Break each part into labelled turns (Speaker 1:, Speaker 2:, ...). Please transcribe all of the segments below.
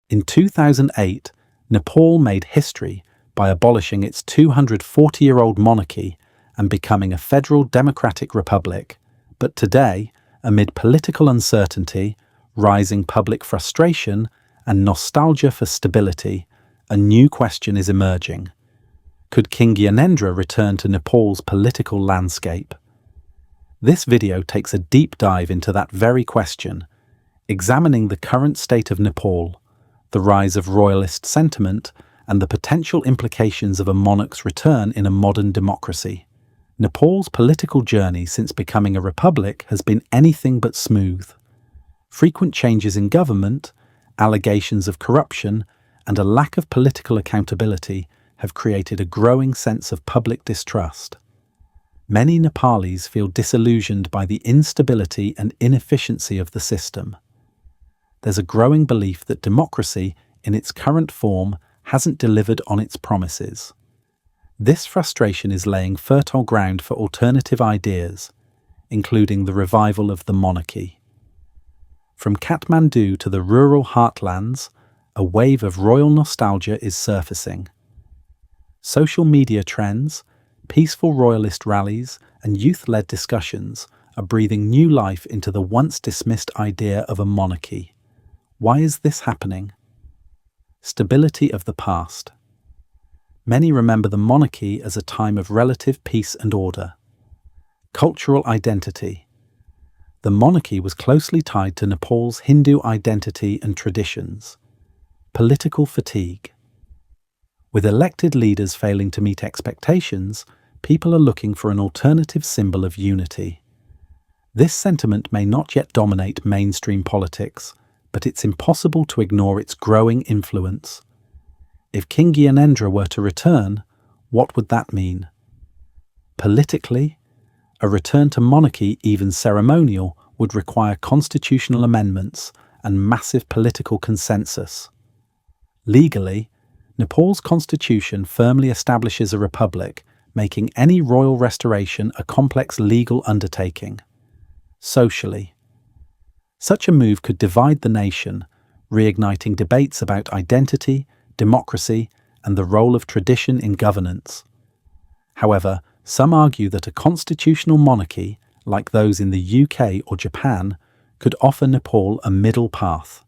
Speaker 1: In 2008, Nepal made history by abolishing its 240-year-old monarchy and becoming a federal democratic republic. But today, amid political uncertainty, rising public frustration, and nostalgia for stability, a new question is emerging. Could King Gyanendra return to Nepal's political landscape? This video takes a deep dive into that very question, examining the current state of Nepal, the rise of royalist sentiment, and the potential implications of a monarch's return in a modern democracy. Nepal's political journey since becoming a republic has been anything but smooth. Frequent changes in government, allegations of corruption, and a lack of political accountability have created a growing sense of public distrust. Many Nepalis feel disillusioned by the instability and inefficiency of the system. There's a growing belief that democracy, in its current form, hasn't delivered on its promises. This frustration is laying fertile ground for alternative ideas, including the revival of the monarchy. From Kathmandu to the rural heartlands, a wave of royal nostalgia is surfacing. Social media trends, peaceful royalist rallies, and youth-led discussions are breathing new life into the once dismissed idea of a monarchy. Why is this happening? Stability of the past. Many remember the monarchy as a time of relative peace and order. Cultural identity. The monarchy was closely tied to Nepal's Hindu identity and traditions. Political fatigue. With elected leaders failing to meet expectations, people are looking for an alternative symbol of unity. This sentiment may not yet dominate mainstream politics, but it's impossible to ignore its growing influence. If King Gyanendra were to return, what would that mean? Politically, a return to monarchy, even ceremonial, would require constitutional amendments and massive political consensus. Legally, Nepal's constitution firmly establishes a republic, making any royal restoration a complex legal undertaking. Socially, such a move could divide the nation, reigniting debates about identity, democracy, and the role of tradition in governance. However, some argue that a constitutional monarchy, like those in the UK or Japan, could offer Nepal a middle path,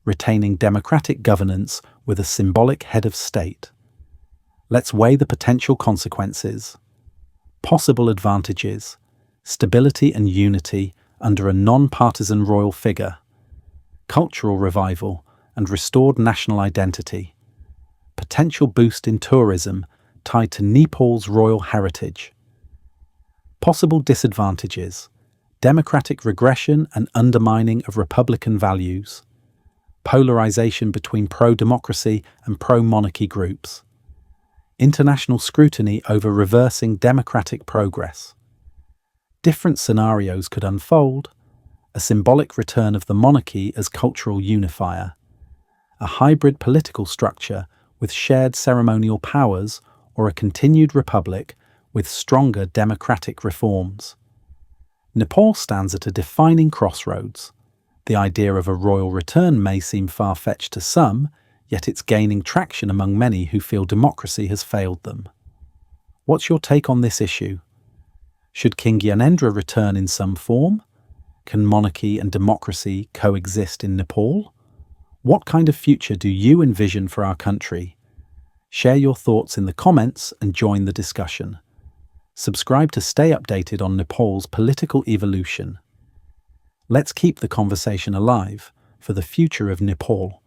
Speaker 1: retaining democratic governance with a symbolic head of state. Let's weigh the potential consequences. Possible advantages: stability and unity under a non-partisan royal figure, cultural revival and restored national identity, potential boost in tourism tied to Nepal's royal heritage. Possible disadvantages: democratic regression and undermining of republican values, polarization between pro-democracy and pro-monarchy groups, international scrutiny over reversing democratic progress. Different scenarios could unfold: a symbolic return of the monarchy as cultural unifier, a hybrid political structure with shared ceremonial powers, or a continued republic with stronger democratic reforms. Nepal stands at a defining crossroads. The idea of a royal return may seem far-fetched to some, yet it's gaining traction among many who feel democracy has failed them. What's your take on this issue? Should King Gyanendra return in some form? Can monarchy and democracy coexist in Nepal? What kind of future do you envision for our country? Share your thoughts in the comments and join the discussion. Subscribe to stay updated on Nepal's political evolution. Let's keep the conversation alive for the future of Nepal.